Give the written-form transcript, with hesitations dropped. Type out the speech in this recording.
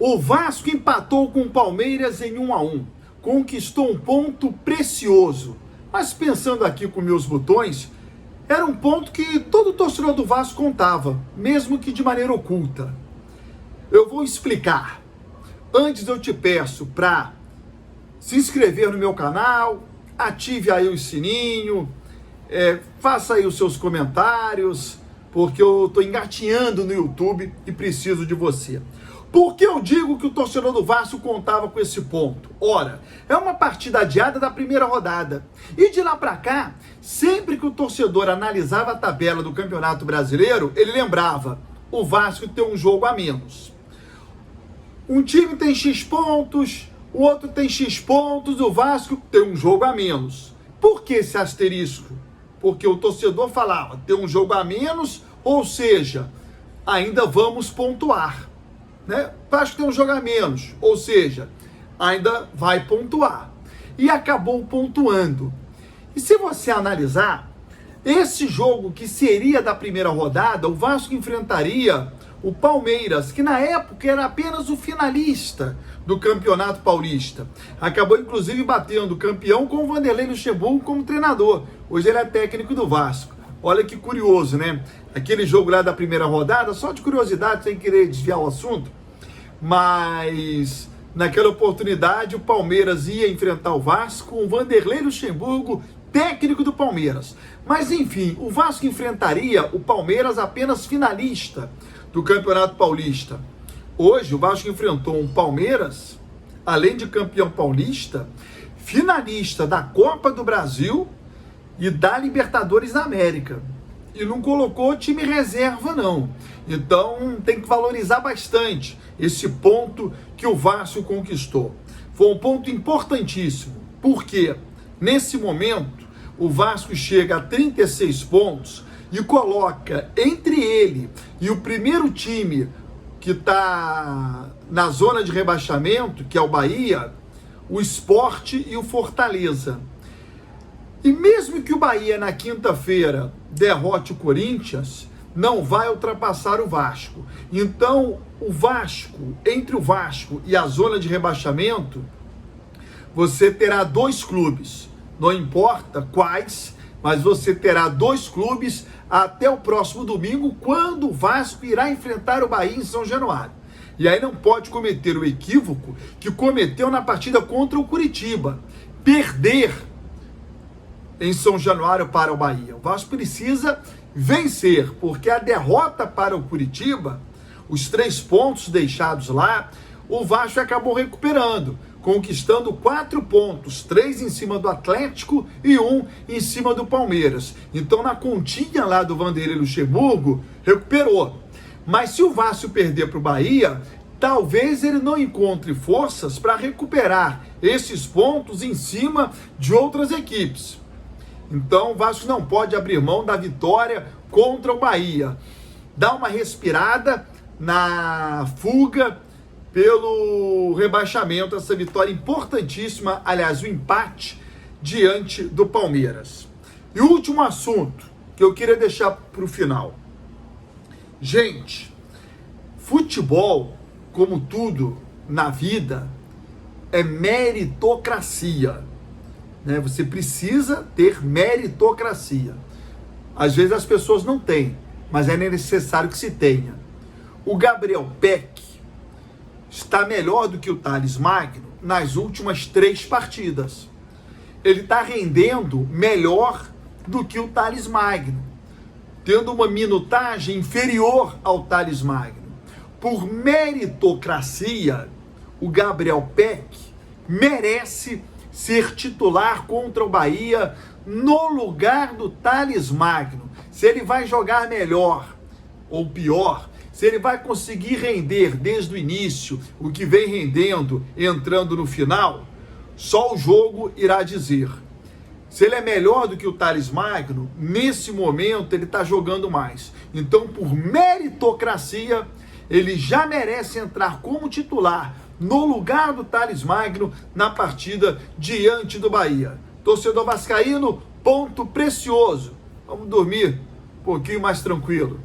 O Vasco empatou com o Palmeiras em 1-1. Conquistou um ponto precioso. Mas pensando aqui com meus botões, era um ponto que todo torcedor do Vasco contava, mesmo que de maneira oculta. Eu vou explicar. Antes eu te peço para se inscrever no meu canal, ative aí o sininho, faça aí os seus comentários, porque eu estou engatinhando no YouTube e preciso de você. Por que eu digo que o torcedor do Vasco contava com esse ponto? Ora, é uma partida adiada da primeira rodada. E de lá para cá, sempre que o torcedor analisava a tabela do Campeonato Brasileiro, ele lembrava, o Vasco tem um jogo a menos. Um time tem X pontos, o outro tem X pontos, o Vasco tem um jogo a menos. Por que esse asterisco? Porque o torcedor falava, tem um jogo a menos, ou seja, ainda vamos pontuar. Né? Vasco tem um jogo a menos, ou seja, ainda vai pontuar. E acabou pontuando. E se você analisar, esse jogo que seria da primeira rodada, o Vasco enfrentaria o Palmeiras, que na época era apenas o finalista do Campeonato Paulista. Acabou inclusive batendo o campeão com o Vanderlei Luxemburgo como treinador. Hoje ele é técnico do Vasco. Olha que curioso, né? Aquele jogo lá da primeira rodada, só de curiosidade, sem querer desviar o assunto, mas naquela oportunidade o Palmeiras ia enfrentar o Vasco com o Vanderlei Luxemburgo, técnico do Palmeiras. Mas enfim, o Vasco enfrentaria o Palmeiras apenas finalista do Campeonato Paulista. Hoje o Vasco enfrentou um Palmeiras, além de campeão paulista, finalista da Copa do Brasil e da Libertadores da América. E não colocou time reserva, não. Então tem que valorizar bastante esse ponto que o Vasco conquistou. Foi um ponto importantíssimo, porque nesse momento o Vasco chega a 36 pontos e coloca entre ele e o primeiro time que está na zona de rebaixamento, que é o Bahia, o Sport e o Fortaleza. E mesmo que o Bahia na quinta-feira derrote o Corinthians, não vai ultrapassar o Vasco. Então, o Vasco, entre o Vasco e a zona de rebaixamento, você terá dois clubes. Não importa quais, mas você terá dois clubes até o próximo domingo, quando o Vasco irá enfrentar o Bahia em São Januário. E aí não pode cometer o equívoco que cometeu na partida contra o Curitiba. Perder em São Januário para o Bahia. O Vasco precisa vencer, porque a derrota para o Curitiba, os 3 pontos deixados lá, o Vasco acabou recuperando, conquistando 4 pontos, 3 em cima do Atlético e 1 em cima do Palmeiras. Então na continha lá do Vanderlei Luxemburgo, recuperou. Mas se o Vasco perder para o Bahia, talvez ele não encontre forças para recuperar esses pontos em cima de outras equipes. Então o Vasco não pode abrir mão da vitória contra o Bahia. Dá uma respirada na fuga pelo rebaixamento, essa vitória importantíssima, aliás, o empate diante do Palmeiras. E o último assunto que eu queria deixar para o final. Gente, futebol, como tudo na vida, é meritocracia. Você precisa ter meritocracia. Às vezes as pessoas não têm, mas é necessário que se tenha. O Gabriel Peck está melhor do que o Thales Magno nas últimas 3 partidas. Ele está rendendo melhor do que o Thales Magno, tendo uma minutagem inferior ao Thales Magno. Por meritocracia, o Gabriel Peck merece ser titular contra o Bahia no lugar do Thales Magno. Se ele vai jogar melhor ou pior, se ele vai conseguir render desde o início o que vem rendendo entrando no final, só o jogo irá dizer. Se ele é melhor do que o Thales Magno, nesse momento ele está jogando mais. Então, por meritocracia, ele já merece entrar como titular no lugar do Thales Magno na partida diante do Bahia. Torcedor vascaíno, ponto precioso. Vamos dormir um pouquinho mais tranquilo.